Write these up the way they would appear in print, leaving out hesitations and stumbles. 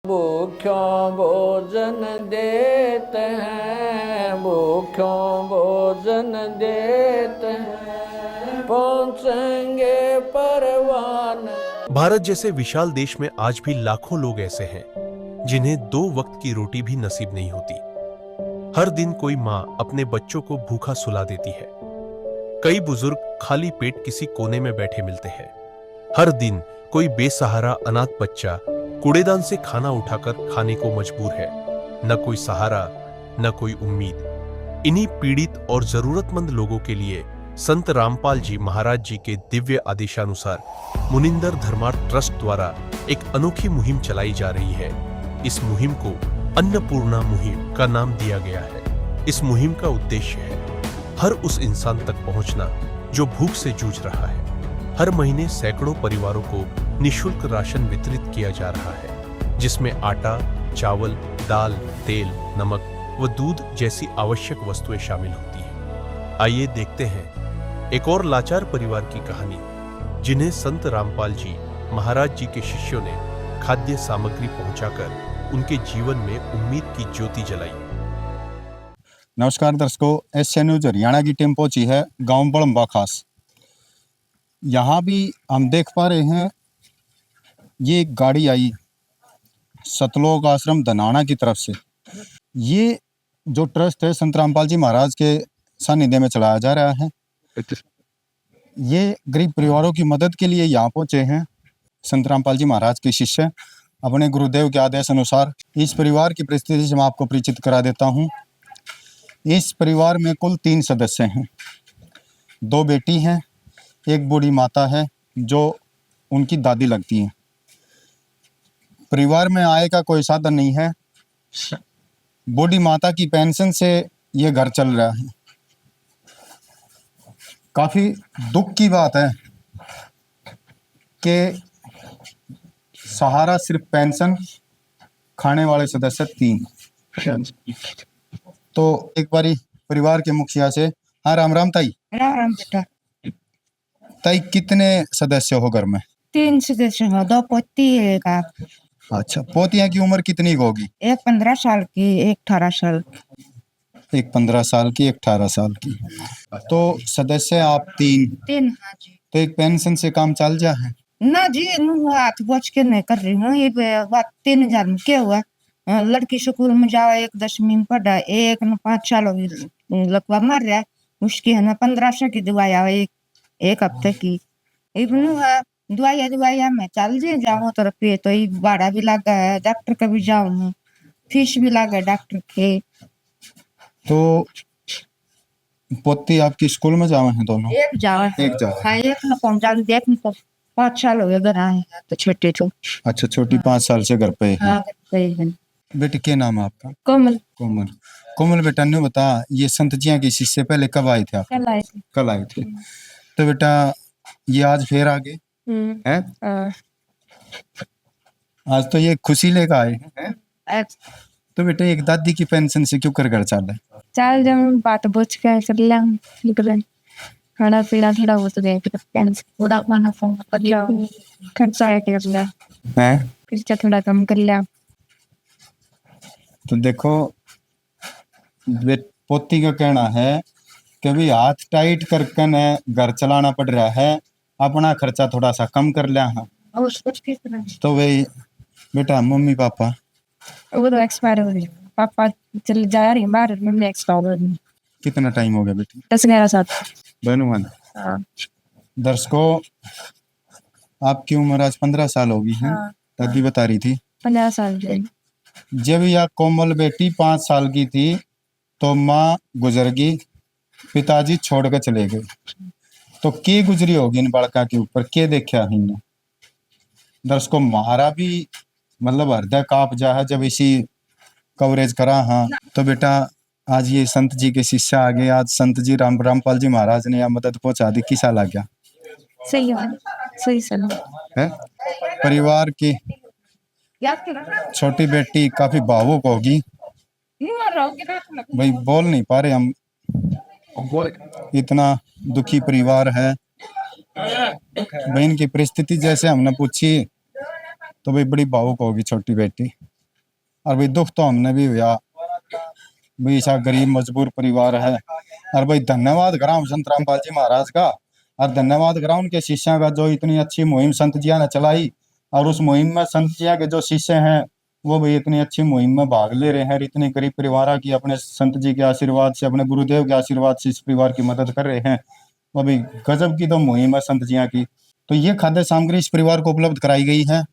भूख्यों भोजन देते हैं, भूख्यों भोजन देते हैं, पहुंचेंगे परवान। भारत जैसे विशाल देश में आज भी लाखों लोग ऐसे हैं जिन्हें 2 वक्त की रोटी भी नसीब नहीं होती। हर दिन कोई माँ अपने बच्चों को भूखा सुला देती है। कई बुजुर्ग खाली पेट किसी कोने में बैठे मिलते हैं। हर दिन कोई बेसहारा अनाथ बच्चा कूड़ेदान से खाना उठाकर खाने को मजबूर है। न कोई सहारा, न कोई उम्मीद। इन्हीं पीड़ित और जरूरतमंद लोगों के लिए संत रामपाल जी महाराज जी के दिव्य आदेशानुसार मुनिंदर धर्मार्थ ट्रस्ट द्वारा एक अनोखी मुहिम चलाई जा रही है। इस मुहिम को अन्नपूर्णा मुहिम का नाम दिया गया है। इस मुहिम का उद्देश्य है हर उस इंसान तक पहुंचना जो भूख से जूझ रहा है। हर महीने सैकड़ों परिवारों को निःशुल्क राशन वितरित किया जा रहा है, जिसमें आटा, चावल, दाल, तेल, नमक व दूध जैसी आवश्यक वस्तुएं शामिल होती हैं। आइए देखते हैं एक और लाचार परिवार की कहानी, जिन्हें संत रामपाल जी महाराज जी के शिष्यों ने खाद्य सामग्री पहुंचाकर उनके जीवन में उम्मीद की ज्योति जलाई। नमस्कार दर्शकों, एशिया न्यूज हरियाणा की टीम पहुंची है गांव बड़म्बा खास। यहाँ भी हम देख पा रहे हैं ये एक गाड़ी आई सतलोक आश्रम धनाना की तरफ से। ये जो ट्रस्ट है संत रामपाल जी महाराज के सानिध्य में चलाया जा रहा है। ये गरीब परिवारों की मदद के लिए यहाँ पहुंचे हैं संत रामपाल जी महाराज के शिष्य। अपने गुरुदेव के आदेश अनुसार इस परिवार की परिस्थिति से मैं आपको परिचित करा देता हूँ। इस परिवार में कुल 3 सदस्य हैं। 2 बेटी हैं, एक बूढ़ी माता है जो उनकी दादी लगती हैं। परिवार में आय का कोई साधन नहीं है। बूढ़ी माता की पेंशन से ये घर चल रहा है। काफी दुख की बात है कि सहारा सिर्फ पेंशन, खाने वाले सदस्य 3। तो एक बारी परिवार के मुखिया से, हाँ राम राम ताई। राम बेटा। ताई कितने सदस्य हो घर में? 3 सदस्य हो, 2 पोती एक आप। अच्छा, पोतियां की उम्र कितनी होगी? एक 15 साल की, एक 18 साल की। एक 15 साल की, एक 18 साल की। तो सदस्य आप 3। हाँ जी। तो एक पेंशन से काम चल जा है ना जी, हाथ बच के नहीं कर रही हूँ। ये बात 3000 में क्या हुआ? लड़की स्कूल में जाओ, एक 10वीं में पढ़ा, एक न 5 साल लकवा मार रहा है। उसकी है ना 1500 की दवाई एक हफ्ते की। दवाइया मैं चल जी जाऊँ तो रुपये तो भाड़ा भी लगा है, डॉक्टर का भी जाऊँ, फीस भी लगा है डॉक्टर के। तो पोती आपकी स्कूल में जावा है दोनों? एक जावा। हाँ, एक न पहुंचा देख 5 साल हो गए घर आए तो छोटे तो। अच्छा, छोटी 5 साल से घर पे है। हाँ, है। बेटी क्या नाम है आपका? कोमल। कोमल। कोमल बेटा ने बता, ये संत जिया की शिष्य पहले कब आए थे आप? कल आए थे। तो बेटा ये आज फिर आ गए हैं? आज तो ये खुशी लेकर आए हैं। तो बेटा एक दादी की पेंशन से क्यों कर चल है? चल जब बात बुझ के चल निकल खाना पीना थोड़ा हो तो गए, फिर पेंशन थोड़ा खाना कर लिया, खर्चा है फिर थोड़ा कम कर लिया। तो देखो पोती का कहना है कि भी हाथ टाइट करके न घर चलाना पड़ रहा है, अपना खर्चा थोड़ा सा कम कर लिया। हाँ, तो वही बेटा मम्मी पापा वो तो एक्सपायर हो गए। पापा चल जा रही बाहर, मम्मी एक्सपायर हो गई। कितना टाइम हो गया बेटी? 10-11 साल। बहनुमान। दर्शकों, आपकी उम्र आज 15 साल होगी है। दादी बता रही थी 15 साल की। जब यह कोमल बेटी 5 साल की थी तो माँ गुजर गई, पिताजी छोड़ कर चले गए। तो के गुजरी होगी इन बड़का के ऊपर, के देखा इनने। दर्शकों, हमारा भी मतलब हृदय कांप जा है जब इसी कवरेज करा। हाँ, तो बेटा आज ये संत जी के शिष्य आ गए। आज संत जी रामपाल जी महाराज ने यह मदद पहुंचा दी। किसा लग गया? सही है, सही है। परिवार की छोटी बेटी काफी भावुक होगी भाई, बोल नहीं पा रहे हम, इतना दुखी परिवार है। बहन की परिस्थिति जैसे हमने पूछी तो भाई बड़ी भावुक होगी छोटी बेटी। और भाई दुख तो हमने भी हुआ, भाई ऐसा गरीब मजबूर परिवार है। और भाई धन्यवाद करा संत रामपाल जी महाराज का, और धन्यवाद करा उनके शिष्यों का जो इतनी अच्छी मुहिम संत जिया ने चलाई। और उस मुहिम में संत जिया के जो शिष्य हैं वो भी इतनी अच्छी मुहिम में भाग ले रहे हैं, और इतने गरीब परिवार की अपने संत जी के आशीर्वाद से, अपने गुरुदेव के आशीर्वाद से इस परिवार की मदद कर रहे हैं। वो भी गजब की तो मुहिम है संत जिया की। तो ये खाद्य सामग्री इस परिवार को उपलब्ध कराई गई है।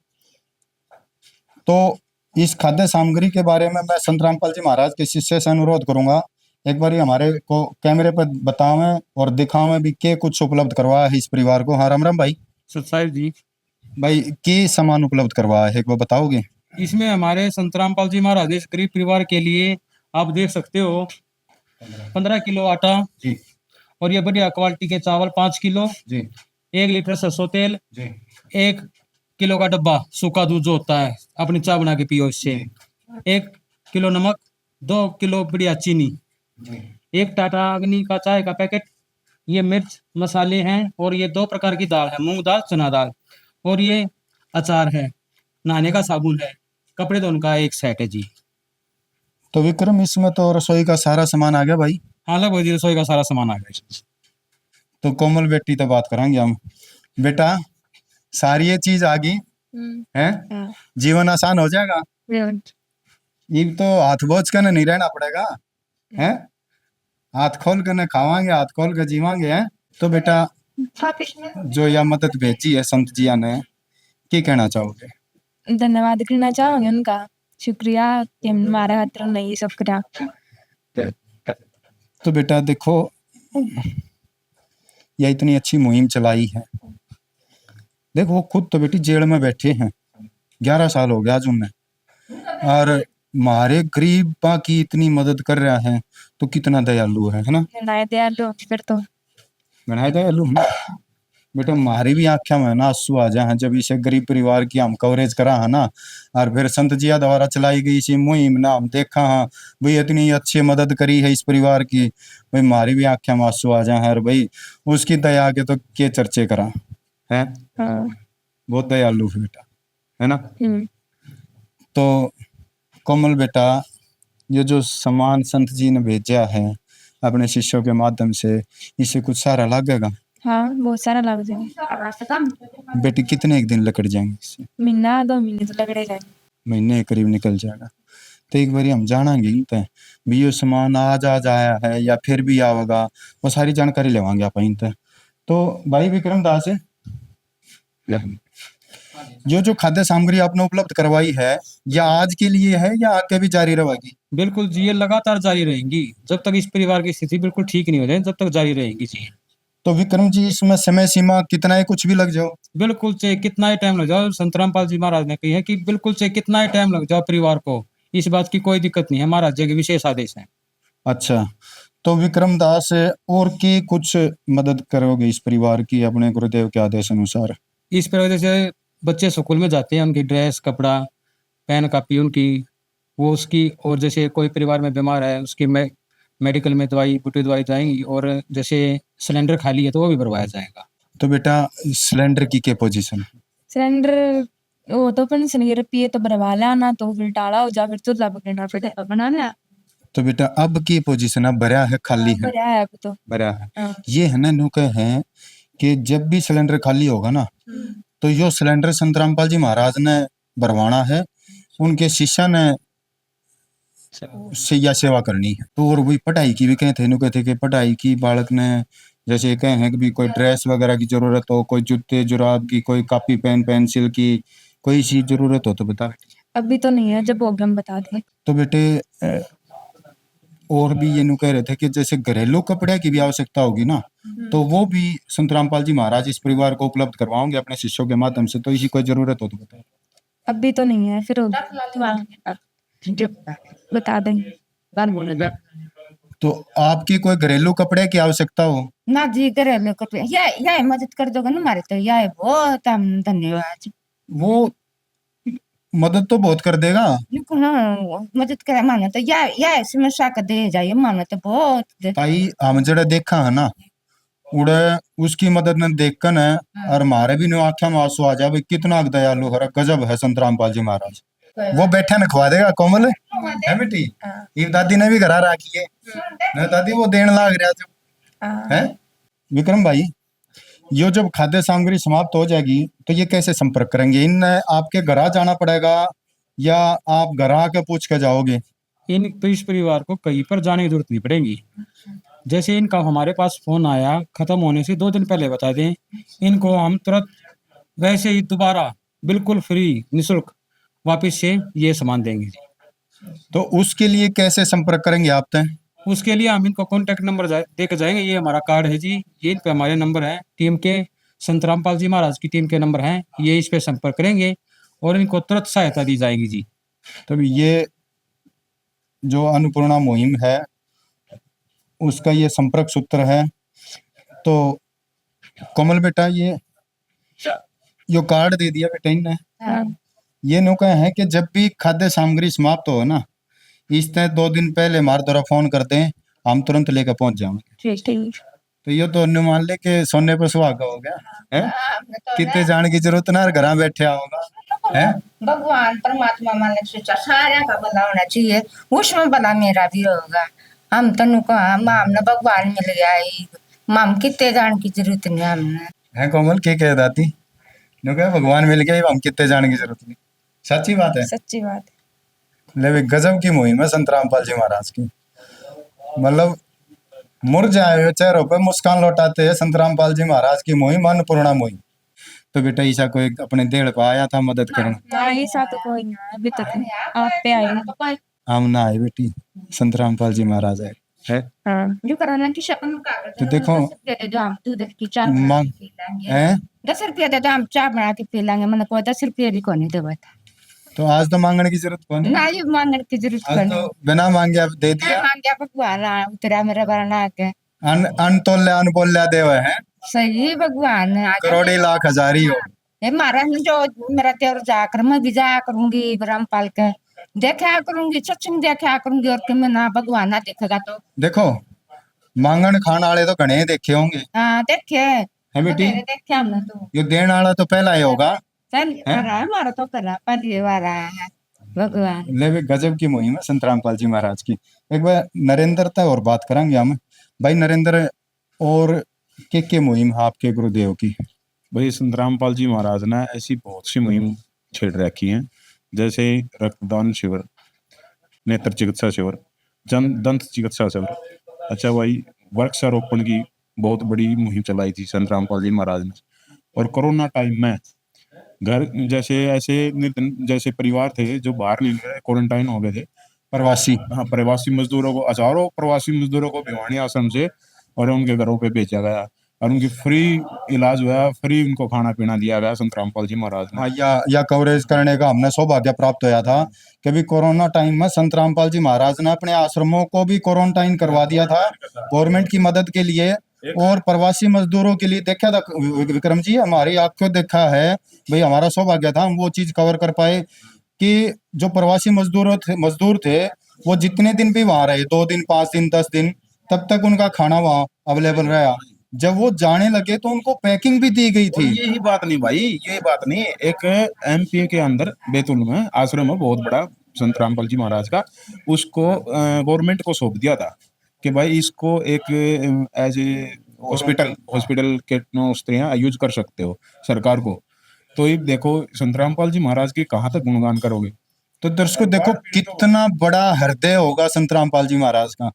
तो इस खाद्य सामग्री के बारे में मैं संत रामपाल जी महाराज के शिष्य से अनुरोध करूंगा, एक बार हमारे को कैमरे पर बतावें और दिखावें भी के कुछ उपलब्ध करवाया है इस परिवार को। हाँ राम राम भाई। सत्साहिब जी, भाई के सामान उपलब्ध करवाया है एक बार बताओगे? इसमें हमारे संत रामपाल जी महाराज इस गरीब परिवार के लिए आप देख सकते हो 15 किलो आटा जी और ये बढ़िया क्वालिटी के चावल 5 किलो जी 1 लीटर सरसों तेल जी 1 किलो का डब्बा सूखा दूध जो होता है अपनी चाय बना के पियो इससे 1 किलो नमक 2 किलो बढ़िया चीनी 1 टाटा अग्नि का चाय का पैकेट, ये मिर्च मसाले हैं और ये 2 प्रकार की दाल है, मूंग दाल चना दाल, और ये अचार है, नहाने का साबुन है, कपड़े धोने का एक सेट है जी। तो विक्रम इसमें तो रसोई का सारा सामान आ गया भाई। हाँ लगभग जी रसोई का सारा सामान आ गया। तो कोमल बेटी तो बात करेंगे हम। बेटा सारी ये चीज आ गई है, हाँ। जीवन आसान हो जाएगा। ये तो हाथ बोझ कर नहीं रहना पड़ेगा है, हाथ खोल कर न खावांगे, हाथ खोल कर जीवांगे है। तो बेटा जो यह मदद भेजी है संत जिया ने, क्या कहना चाहोगे? धन्यवाद करना चाहूंगी उनका, शुक्रिया कि हमारे हाथ में नहीं सब करा। तो बेटा देखो यह इतनी अच्छी मुहिम चलाई है, देखो वो खुद तो बेटी जेल में बैठे हैं, 11 साल हो गया आज उन्हें, और हमारे गरीबा की इतनी मदद कर रहा है, तो कितना दयालु है ना? दयालु फिर तो बनाए दयालु है। बेटा हमारी भी आंखों में ना आंसू आ जाए जब इसे गरीब परिवार की हम कवरेज करा है ना, और फिर संत जिया द्वारा चलाई गई इसी मुहिम ना हम देखा हाँ भाई इतनी अच्छी मदद करी है इस परिवार की, भाई हमारी भी आंखों में आंसू आ जाए। और भाई उसकी दया के तो के चर्चे करा है। हाँ। बहुत दयालु है बेटा है ना? तो कोमल बेटा ये जो सामान संत जी ने भेजा है अपने शिष्यों के माध्यम से, इससे कुछ सारा लगेगा? हाँ बहुत सारा लग जाएगा। बेटी कितने एक दिन लकड़ जाएंगे इससे? महीना 2 महीने तो लगेगा, महीने के करीब निकल जाएगा। तो एक बार हम जानेंगे तो भी ये सामान आज आया है या फिर भी आवेगा, वो सारी जानकारी लेवांगे आप इन। तो भाई विक्रम दास जो खाद्य सामग्री आपने उपलब्ध करवाई है, या आज के लिए है या आगे भी जारी रहेगी? बिल्कुल जी, ये लगातार जारी रहेंगी जब तक इस परिवार की स्थिति बिल्कुल ठीक नहीं हो जाए, जब तक जारी रहेंगी जी। तो विक्रम जी इसमें समय सीमा कितना है, कुछ भी लग जाओ? बिल्कुल चाहे कितना ही टाइम लग जाओ, संत रामपाल जी महाराज ने कही है कि बिल्कुल चाहे कितना ही टाइम लग जाओ परिवार को, इस बात की कोई दिक्कत नहीं है, महाराज जी के विशेष आदेश है। अच्छा तो विक्रम दास और की कुछ मदद करोगे इस परिवार की अपने गुरुदेव के आदेश अनुसार? इस पर जैसे बच्चे स्कूल में जाते हैं, उनकी ड्रेस कपड़ा पेन कापी उनकी वो उसकी, और जैसे कोई परिवार में बीमार है उसकी मेडिकल में दवाई बूटी दवाई जाएंगी, और जैसे सिलेंडर खाली है तो वो भी भरवाया जाएगा। तो बेटा सिलेंडर की क्या पोजीशन है? सिलेंडर वो तो अपन सिलेंडर पिए तो भरवा लाना, तो फिर टाला हो जा फिर चूल्हा पकड़ना पड़ेगा बनाना। तो बेटा अब की पोजीशन अब भरा है खाली है? भरा है अब तो भरा है। हाँ। ये है ना नुके है कि जब भी सिलेंडर खाली होगा ना तो यो सिलेंडर संत रामपाल जी महाराज ने भरवाना है, उनके शिष्य ने से या सेवा करनी है। तो और वही पढ़ाई की भी कहते थे, कहते कि पढ़ाई की बालक ने जैसे कहे हैं कि भी कोई ड्रेस वगैरह की जरूरत हो, कोई जूते जुराब की, कोई कॉपी पेन पेंसिल की कोई चीज जरूरत हो तो बता। अभी तो नहीं है, जब होगा हम बता दें। तो बेटे और भी ये नु कह रहे थे कि जैसे घरेलू कपड़े की भी आवश्यकता होगी ना, तो वो भी संत रामपाल जी महाराज इस परिवार को उपलब्ध करवाओगे अपने शिष्यों के माध्यम से, तो इसी कोई जरूरत हो तो बताए। अभी तो नहीं है, फिर बता देंगे। तो आपकी कोई घरेलू कपड़े की आवश्यकता हो? ना जी घरेलू कपड़े या मदद कर दोगे ना हमारे, तो या बहुत हम धन्यवाद। वो मदद तो बहुत कर देगा। हाँ मदद करे मानो तो या समस्या का दे जाइए मानो तो बहुत। भाई हम जड़ा देखा है ना उड़े उसकी मदद ने देख कर न और हमारे भी आंखों में आंसू आ जाए, कितना दयालु है, गजब है संत रामपाल जी महाराज। वो बैठा न खवा देगा कोमल है बेटी। ये दादी ने भी घरा राखी है ना दादी, वो देने लाग रहा जो है। विक्रम भाई, ये जब खाद्य सामग्री समाप्त हो जाएगी तो ये कैसे संपर्क करेंगे? इन आपके घर जाना पड़ेगा या आप घर आके पूछ के जाओगे? इन तो इस परिवार को कहीं पर जाने की जरूरत नहीं पड़ेगी। जैसे इनका हमारे पास फोन आया खत्म होने से 2 दिन पहले बता दें, इनको हम तुरंत वैसे ही दोबारा बिल्कुल फ्री निःशुल्क वापस से ये सामान देंगे। तो उसके लिए कैसे संपर्क करेंगे आप तय? उसके लिए हम इनको कॉन्टैक्ट नंबर दे के जाएंगे। ये हमारा कार्ड है जी, ये इन पे हमारे नंबर है, टीम के संत रामपाल जी महाराज की टीम के नंबर हैं, ये इस पे संपर्क करेंगे और इनको तुरंत सहायता दी जाएगी जी। तो ये जो अन्नपूर्णा मुहिम है उसका ये संपर्क सूत्र है। तो कोमल बेटा, ये जो कार्ड दे दिया बेटा इनने, ये नुका है कि जब भी खाद्य सामग्री समाप्त हो ना, इस तरह 2 दिन पहले हमारे द्वारा फोन करते हैं, हम तुरंत लेकर पहुंच जाएंगे। तो ये तो अनुमान ले के सोने पर सुहागा हो गया है, कितने जाने की जरूरत ना, घर बैठे होगा है। भगवान परमात्मा मान सोचा सारा का भला होना चाहिए, उसमें भला मेरा भी होगा। हम तनु को हमने भगवान मिल गया, हम कितने जान की जरूरत नहीं हमने है। कोमल के कह दाती नो कहे भगवान मिल गया, हम कितने जाने की जरूरत नहीं। सच्ची बात है, सच्ची बात। ले गजब की मुहिम है संत रामपाल जी महाराज की। मतलब मुरझाए हुए चेहरों पे मुस्कान लौटाते हैं संत रामपाल जी महाराज की मुहिम, अन्नपूर्णा मुहिम। तो बेटा ईसा को एक अपने देड़ पर आया था मदद करने, ऐसा तो कोई नहीं अभी तक आप पे आए। हम ना आए बेटी, संत रामपाल जी महाराज है। जो कराना की शक्ल का तो देखो जो हम दूध की चाय मांग है 10 रुपया दे दो, हम चाय बना के पी लेंगे। मैंने कोई 10 रुपया भी कोई नहीं देवा था। तो आज तो मांगने की जरूरत कौन है? ना ये मांगने की जरूरत आज कोई तो नहीं, बिना मांगे आप दे दिया। मांग गया भगवान उतरा मेरा बरना के अन तोल्या अन बोल्या देव है, सही भगवान करोड़ी लाख हजारी हो। ये महाराज ने जो मेरा त्योहार जाकर मैं भी जाया करूंगी, रामपाल के देखा करूंगी, सत्संग देखा करूंगी, और कि मैं ना भगवान ना देखेगा तो देखो मांगन खाने वाले तो घने देखे होंगे। हाँ देखे है बेटी, देखे हमने तो ये देने वाला तो पहला ही होगा। चल करा हमारा तो करा पहली बार आया है भगवान। ले वे गजब की मुहिम है संत रामपाल जी महाराज की। एक बार नरेंद्र तक और बात करेंगे हम। भाई नरेंद्र, और के मुहिम है आपके गुरुदेव की? भाई संत रामपाल जी महाराज ने ऐसी बहुत सी मुहिम छेड़ रखी हैं, जैसे रक्तदान शिविर, नेत्र चिकित्सा शिविर, दंत चिकित्सा शिविर। अच्छा भाई, वृक्षारोपण की बहुत बड़ी मुहिम चलाई थी संत रामपाल जी महाराज ने। और कोरोना टाइम में घर जैसे ऐसे जैसे परिवार थे जो बाहर नहीं गए, क्वारंटाइन हो गए थे, प्रवासी, हाँ प्रवासी मजदूरों को, हजारों प्रवासी मजदूरों को भिवानी आश्रम से और उनके घरों पे भेजा गया और उनकी फ्री इलाज हुआ, फ्री उनको खाना पीना दिया गया संत रामपाल जी महाराज ने। हाँ, या कवरेज करने का हमने सौभाग्य प्राप्त हुआ था कि भी कोरोना टाइम में संत रामपाल जी महाराज ने अपने आश्रमों को भी क्वारंटाइन करवा दिया था गवर्नमेंट की मदद के लिए और प्रवासी मजदूरों के लिए। देखा था विक्रम जी, हमारी आंखों देखा है भाई, हमारा सौभाग्य था हम वो चीज कवर कर पाए कि जो प्रवासी मजदूर थे वो जितने दिन भी वहां रहे, 2 दिन 5 दिन 10 दिन, तब तक उनका खाना वहां अवेलेबल रहा। जब वो जाने लगे तो उनको पैकिंग भी दी गई थी। यही बात नहीं भाई, यही बात नहीं, एक एमपी के अंदर बैतूल में आश्रम है बहुत बड़ा संत रामपाल जी महाराज का, उसको गवर्नमेंट को सौंप दिया था कि भाई इसको एक एज ए हॉस्पिटल के उस तरह यूज कर सकते हो सरकार को। तो ये देखो संत रामपाल जी महाराज की कहाँ तक गुणगान करोगे। तो दर्शकों देखो कितना बड़ा हृदय होगा संत रामपाल जी महाराज का।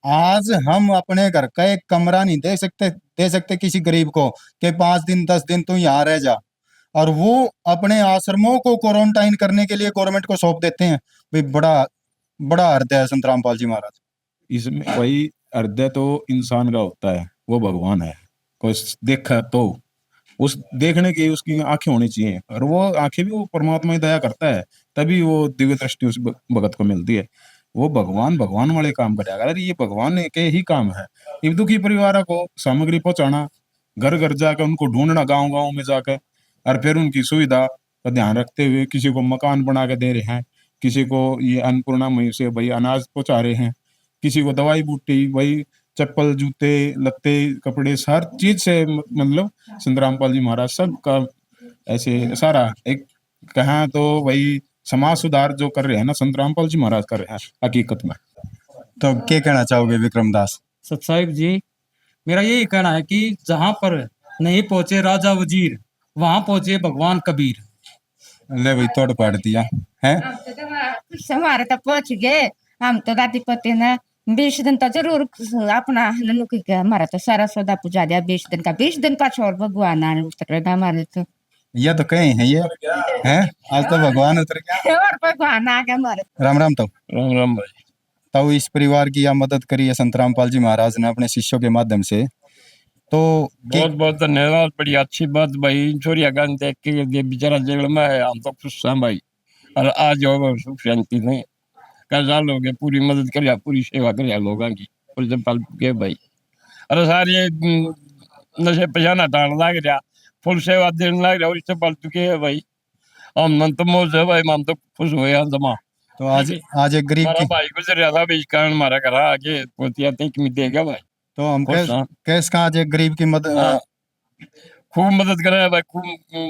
आज हम अपने घर का एक कमरा नहीं दे सकते किसी गरीब को कि 5 दिन 10 दिन तू यहाँ रह जा, और वो अपने आश्रमों को क्वारंटाइन करने के लिए गवर्नमेंट को सौंप देते हैं। भाई बड़ा हृदय है संत रामपाल जी महाराज। इसमें भाई हृदय तो इंसान का होता है, वो भगवान है। कोई देखा तो उस देखने की उसकी आंखें होनी चाहिए, और वो आंखें भी वो परमात्मा ही दया करता है, तभी वो दिव्य दृष्टि उस भगत को मिलती है। वो भगवान वाले काम करेगा। अरे ये भगवान के ही काम है। ये दुखी परिवारों को सामग्री पहुंचाना, घर घर जाकर उनको ढूंढना, गांव में जाकर, और फिर उनकी सुविधा का ध्यान रखते हुए किसी को मकान बना के दे रहे हैं, किसी को ये अन्नपूर्णा मुहिम से भाई अनाज पहुंचा रहे हैं, किसी को दवाई बूटी, भाई चप्पल जूते लत्ते कपड़े हर चीज से, मतलब संत रामपाल जी महाराज सबका ऐसे सारा एक कहा तो भाई समाज सुधार जो कर रहे हैं ना संत रामपाल जी महाराज कर रहे हैं हकीकत में। तो क्या कहना चाहोगे विक्रम दास? सत साहिब जी, मेरा यही कहना है कि जहाँ पर नहीं पहुंचे राजा वजीर, वहां पहुंचे भगवान कबीर। ले भाई तोड़ पाड़ दिया है। हमारे तो पहुंच गए, हम तो दादी पोते ना 20 दिन तो जरूर अपना नुकी के हमारा तो सारा सौदा पूजा दिया 20 दिन का। 20 दिन का छोड़ भगवान आने उतरेगा हमारे तो। ये तो कहीं है ये है, आज तो भगवान उतर गया और भगवान आ गया हमारे। राम राम। तो राम राम भाई। तो इस परिवार की यह मदद करी है संत रामपाल जी महाराज ने अपने शिष्यों के माध्यम से, तो बहुत बहुत धन्यवाद। बड़ी अच्छी बात भाई। छोरिया गान देख के बेचारा जेल में है, हम तो खुश हैं भाई। और आज हो सुख शांति में कर्जा लोग पूरी मदद कर, पूरी सेवा कर लोगों की पाल के भाई। अरे सारे नशे पछाना डाल लग रहा, फुल सेवा देने लग रहा, और इससे पाल चुके है भाई। हम तो मौज है भाई, हम तो खुश हुए हैं जमा। तो आज एक गरीब की भाई गुजर था भाई, कारण मारा करा आगे पोतिया तक में देगा भाई। तो हम कैस का आज एक गरीब की मदद खूब मदद करा भाई, खूब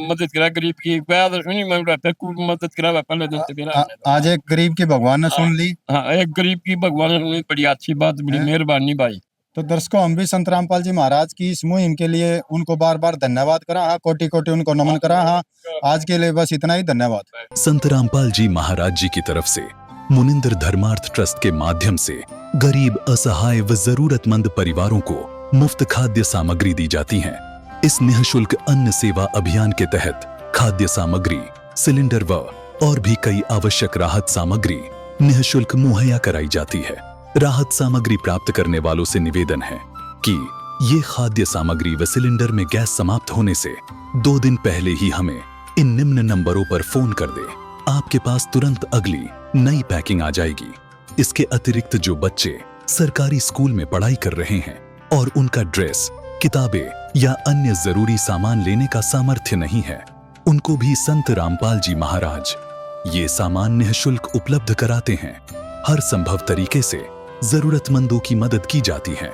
मदद करा गरीब की। सुनी मैं खूब मदद करा भाई पहले दिन से मेरा। आज एक गरीब की भगवान ने सुन ली। हाँ, एक गरीब की भगवान ने सुनी, बड़ी अच्छी बात, बड़ी मेहरबानी भाई। तो दर्शकों, हम भी संत रामपाल जी महाराज की इस मुहिम के लिए उनको बार बार धन्यवाद करा, हाँ कोटि कोटि उनको नमन करा। हाँ, आज के लिए बस इतना ही, धन्यवाद। संत रामपाल जी महाराज जी की तरफ से मुनिंदर धर्मार्थ ट्रस्ट के माध्यम से गरीब, असहाय व जरूरतमंद परिवारों को मुफ्त खाद्य सामग्री दी जाती है। इस निःशुल्क अन्न सेवा अभियान के तहत खाद्य सामग्री, सिलेंडर व और भी कई आवश्यक राहत सामग्री निःशुल्क मुहैया कराई जाती है। राहत सामग्री प्राप्त करने वालों से निवेदन है कि ये खाद्य सामग्री व सिलेंडर में गैस समाप्त होने से 2 दिन पहले ही हमें इन निम्न नंबरों पर फोन कर दे। आपके पास तुरंत अगली नई पैकिंग आ जाएगी। इसके अतिरिक्त जो बच्चे सरकारी स्कूल में पढ़ाई कर रहे हैं और उनका ड्रेस, किताबें या अन्य जरूरी सामान लेने का सामर्थ्य नहीं है, उनको भी संत रामपाल जी महाराज ये सामान निःशुल्क उपलब्ध कराते हैं। हर संभव तरीके से जरूरतमंदों की मदद की जाती है।